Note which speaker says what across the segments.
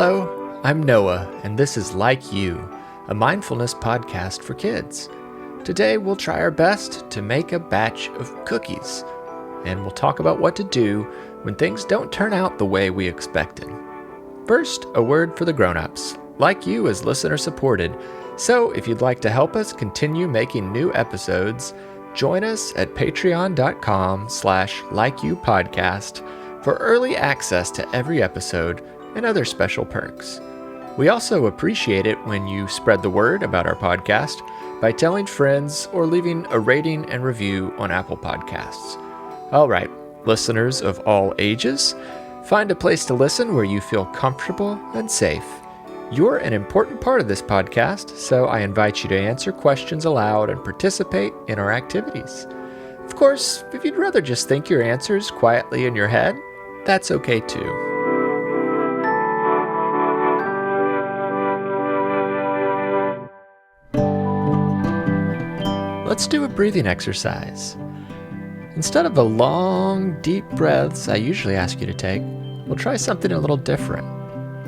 Speaker 1: Hello, I'm Noah, and this is Like You, a mindfulness podcast for kids. Today we'll try our best to make a batch of cookies, and we'll talk about what to do when things don't turn out the way we expected. First, a word for the grown-ups. Like You is listener supported, so if you'd like to help us continue making new episodes, join us at patreon.com/likeyoupodcast for early access to every episode and other special perks. We also appreciate it when you spread the word about our podcast by telling friends or leaving a rating and review on Apple Podcasts. All right, listeners of all ages, find a place to listen where you feel comfortable and safe. You're an important part of this podcast, so I invite you to answer questions aloud and participate in our activities. Of course, if you'd rather just think your answers quietly in your head, that's okay too. Let's do a breathing exercise. Instead of the long, deep breaths I usually ask you to take, we'll try something a little different.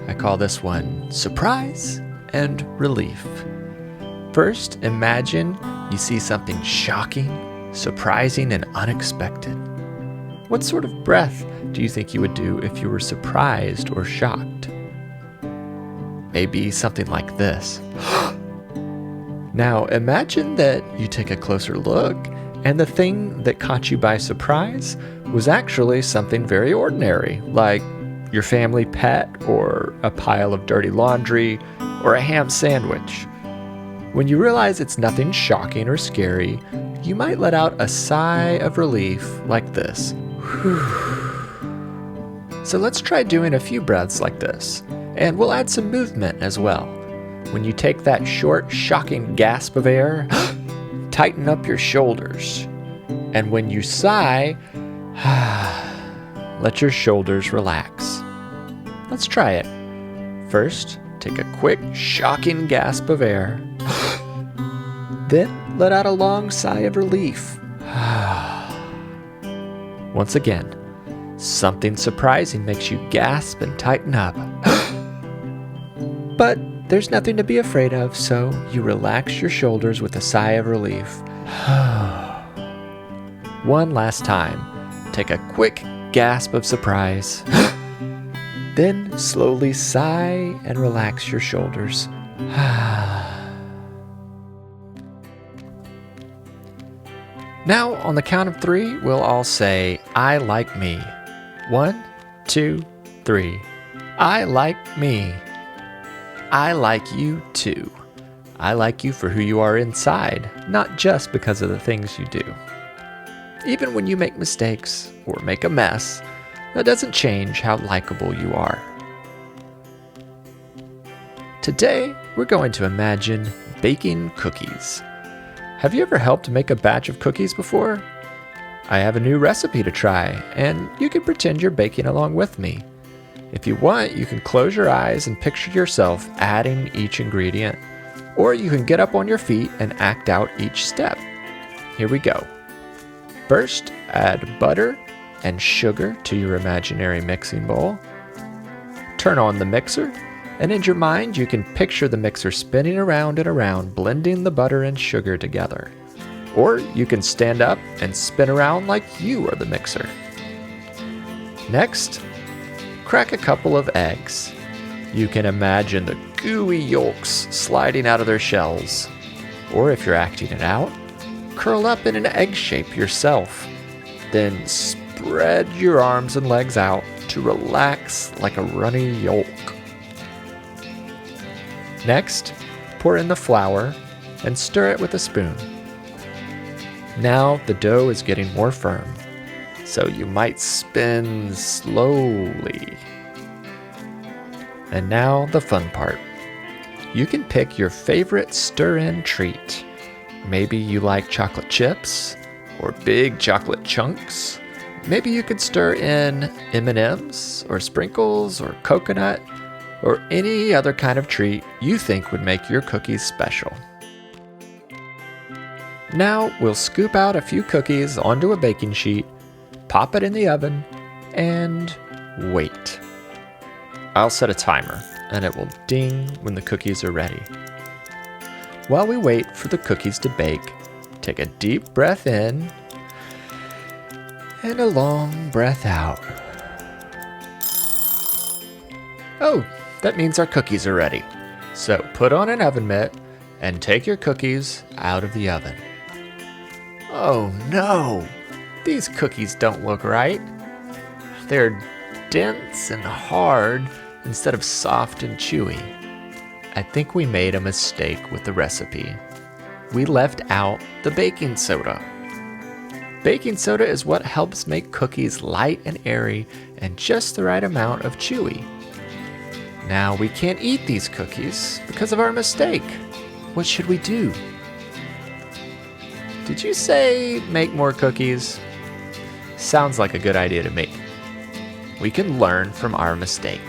Speaker 1: I call this one surprise and relief. First, imagine you see something shocking, surprising, and unexpected. What sort of breath do you think you would do if you were surprised or shocked? Maybe something like this. Now imagine that you take a closer look and the thing that caught you by surprise was actually something very ordinary, like your family pet or a pile of dirty laundry or a ham sandwich. When you realize it's nothing shocking or scary, you might let out a sigh of relief like this. So let's try doing a few breaths like this, and we'll add some movement as well. When you take that short, shocking gasp of air, tighten up your shoulders. And when you sigh, let your shoulders relax. Let's try it. First, take a quick, shocking gasp of air. Then let out a long sigh of relief. Once again, something surprising makes you gasp and tighten up. But there's nothing to be afraid of, so you relax your shoulders with a sigh of relief. One last time, take a quick gasp of surprise. Then slowly sigh and relax your shoulders. Now, on the count of 3, we'll all say, I like me. 1, 2, 3. I like me. I like you too. I like you for who you are inside, not just because of the things you do. Even when you make mistakes or make a mess, that doesn't change how likable you are. Today, we're going to imagine baking cookies. Have you ever helped make a batch of cookies before? I have a new recipe to try, and you can pretend you're baking along with me. If you want, you can close your eyes and picture yourself adding each ingredient, or you can get up on your feet and act out each step. Here we go. First, add butter and sugar to your imaginary mixing bowl. Turn on the mixer, and in your mind, you can picture the mixer spinning around and around, blending the butter and sugar together. Or you can stand up and spin around like you are the mixer. Next, crack a couple of eggs. You can imagine the gooey yolks sliding out of their shells. Or if you're acting it out, curl up in an egg shape yourself. Then spread your arms and legs out to relax like a runny yolk. Next, pour in the flour and stir it with a spoon. Now the dough is getting more firm, so you might spin slowly. And now the fun part. You can pick your favorite stir-in treat. Maybe you like chocolate chips or big chocolate chunks. Maybe you could stir in M&Ms or sprinkles or coconut or any other kind of treat you think would make your cookies special. Now we'll scoop out a few cookies onto a baking sheet, pop it in the oven, and wait. I'll set a timer. and it will ding when the cookies are ready. While we wait for the cookies to bake, take a deep breath in and a long breath out. Oh, that means our cookies are ready. So put on an oven mitt and take your cookies out of the oven. Oh no, these cookies don't look right. They're dense and hard instead of soft and chewy. I think we made a mistake with the recipe. We left out the baking soda. Baking soda is what helps make cookies light and airy and just the right amount of chewy. Now we can't eat these cookies because of our mistake. What should we do? Did you say make more cookies? Sounds like a good idea to me. We can learn from our mistake.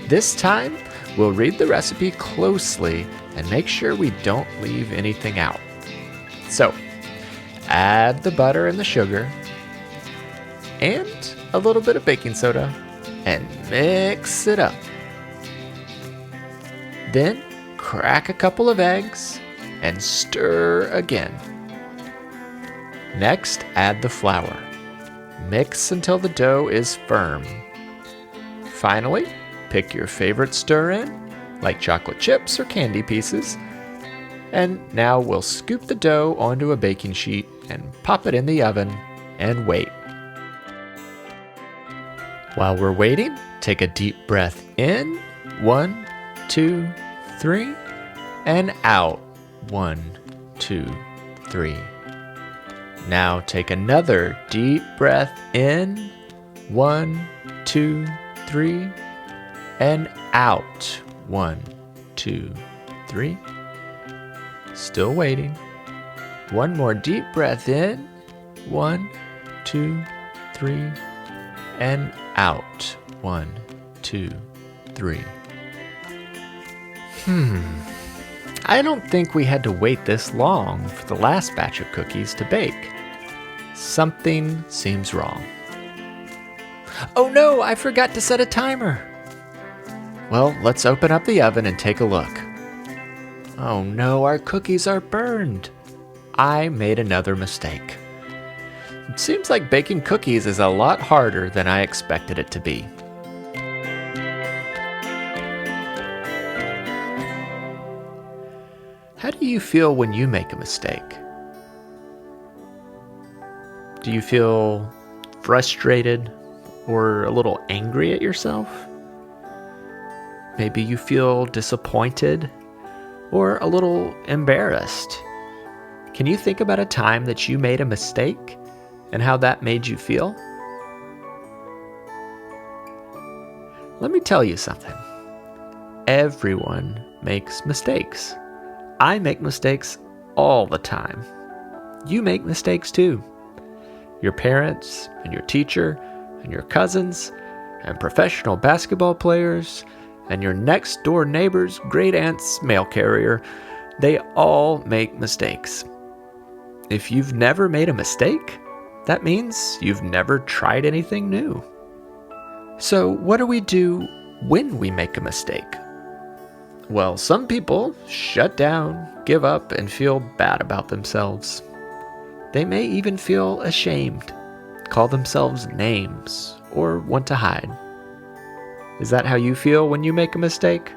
Speaker 1: This time, we'll read the recipe closely and make sure we don't leave anything out. So, add the butter and the sugar and a little bit of baking soda and mix it up. Then, crack a couple of eggs and stir again. Next, add the flour. Mix until the dough is firm. Finally, pick your favorite stir-in, like chocolate chips or candy pieces. And now we'll scoop the dough onto a baking sheet and pop it in the oven and wait. While we're waiting, take a deep breath in. 1, 2, 3, and out. 1, 2, 3. Now take another deep breath in. 1, 2, 3, and out. 1, 2, 3. Still waiting. One more deep breath in. 1, 2, 3, and out. 1, 2, 3. I don't think we had to wait this long for the last batch of cookies to bake. Something seems wrong. Oh no, I forgot to set a timer. Well, let's open up the oven and take a look. Oh no, our cookies are burned. I made another mistake. It seems like baking cookies is a lot harder than I expected it to be. How do you feel when you make a mistake? Do you feel frustrated or a little angry at yourself? Maybe you feel disappointed or a little embarrassed. Can you think about a time that you made a mistake and how that made you feel? Let me tell you something. Everyone makes mistakes. I make mistakes all the time. You make mistakes too. Your parents and your teacher and your cousins and professional basketball players and your next door neighbor's great aunt's mail carrier, they all make mistakes. If you've never made a mistake, that means you've never tried anything new. So what do we do when we make a mistake? Well, some people shut down, give up, and feel bad about themselves. They may even feel ashamed, call themselves names, or want to hide. Is that how you feel when you make a mistake?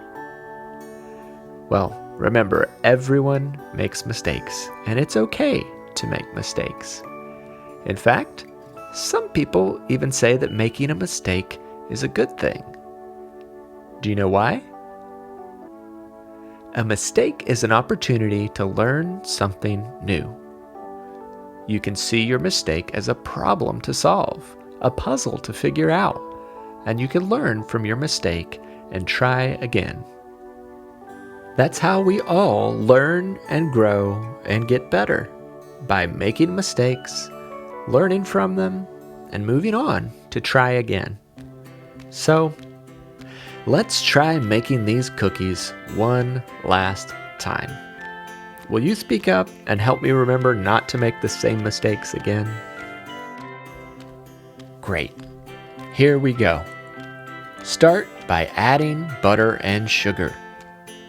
Speaker 1: Well, remember, everyone makes mistakes, and it's okay to make mistakes. In fact, some people even say that making a mistake is a good thing. Do you know why? A mistake is an opportunity to learn something new. You can see your mistake as a problem to solve, a puzzle to figure out, and you can learn from your mistake and try again. That's how we all learn and grow and get better, by making mistakes, learning from them, and moving on to try again. So, let's try making these cookies one last time. Will you speak up and help me remember not to make the same mistakes again? Great. Here we go. Start by adding butter and sugar.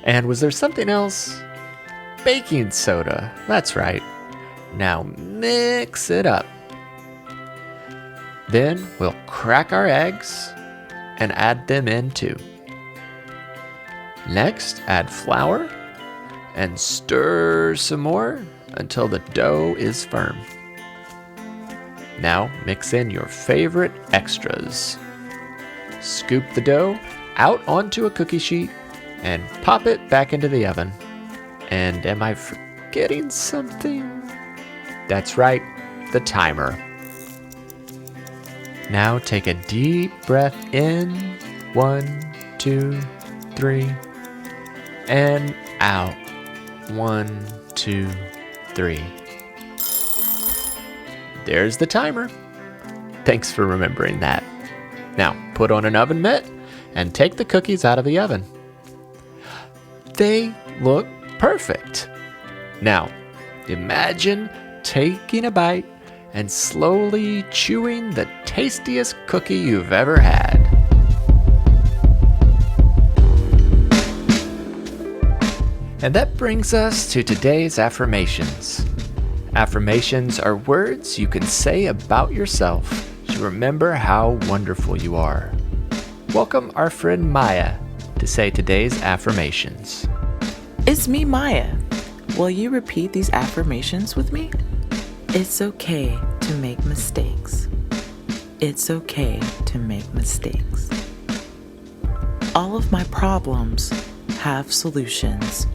Speaker 1: And was there something else? Baking soda. That's right. Now mix it up. Then we'll crack our eggs and add them in too. Next, add flour and stir some more until the dough is firm. Now mix in your favorite extras. Scoop the dough out onto a cookie sheet and pop it back into the oven. And am I forgetting something? That's right, the timer. Now take a deep breath in, 1, 2, 3, and out, 1, 2, 3. There's the timer. Thanks for remembering that. Now put on an oven mitt and take the cookies out of the oven. They look perfect. Now imagine taking a bite and slowly chewing the tastiest cookie you've ever had. And that brings us to today's affirmations. Affirmations are words you can say about yourself to remember how wonderful you are. Welcome our friend Maya to say today's affirmations.
Speaker 2: It's me, Maya. Will you repeat these affirmations with me? It's okay to make mistakes. It's okay to make mistakes. All of my problems have solutions.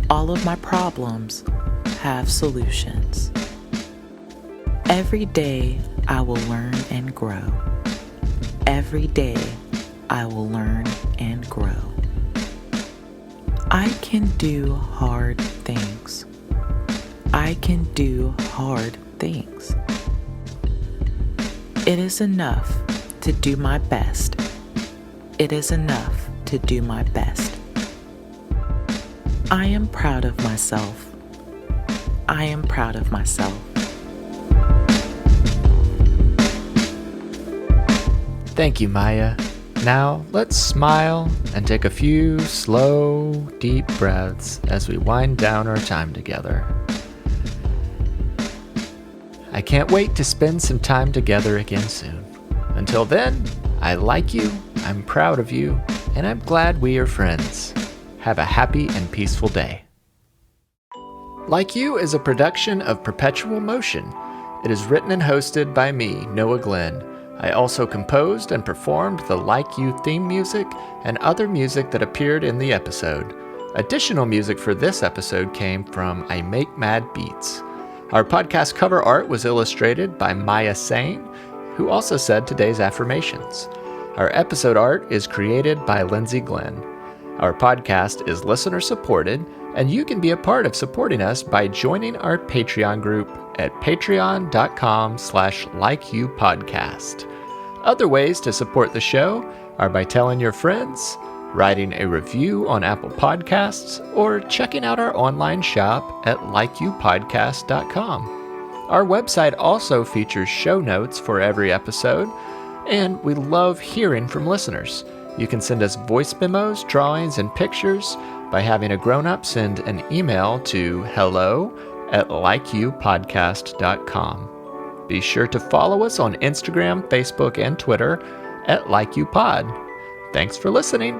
Speaker 2: All of my problems have solutions. Every day I will learn and grow. Every day I will learn and grow. I can do hard things. I can do hard things. It is enough to do my best. It is enough to do my best. I am proud of myself. I am proud of myself.
Speaker 1: Thank you, Maya. Now let's smile and take a few slow, deep breaths as we wind down our time together. I can't wait to spend some time together again soon. Until then, I like you, I'm proud of you, and I'm glad we are friends. Have a happy and peaceful day. Like You is a production of Perpetual Motion. It is written and hosted by me, Noah Glenn. I also composed and performed the Like You theme music and other music that appeared in the episode. Additional music for this episode came from I Make Mad Beats. Our podcast cover art was illustrated by Maya Sain, who also said today's affirmations. Our episode art is created by Lindsay Glenn. Our podcast is listener supported, and you can be a part of supporting us by joining our Patreon group at patreon.com/likeyoupodcast. Other ways to support the show are by telling your friends, writing a review on Apple Podcasts, or checking out our online shop at likeyoupodcast.com. Our website also features show notes for every episode, and we love hearing from listeners. You can send us voice memos, drawings, and pictures by having a grown-up send an email to hello@likeyoupodcast.com. Be sure to follow us on Instagram, Facebook, and Twitter at LikeYouPod. Thanks for listening.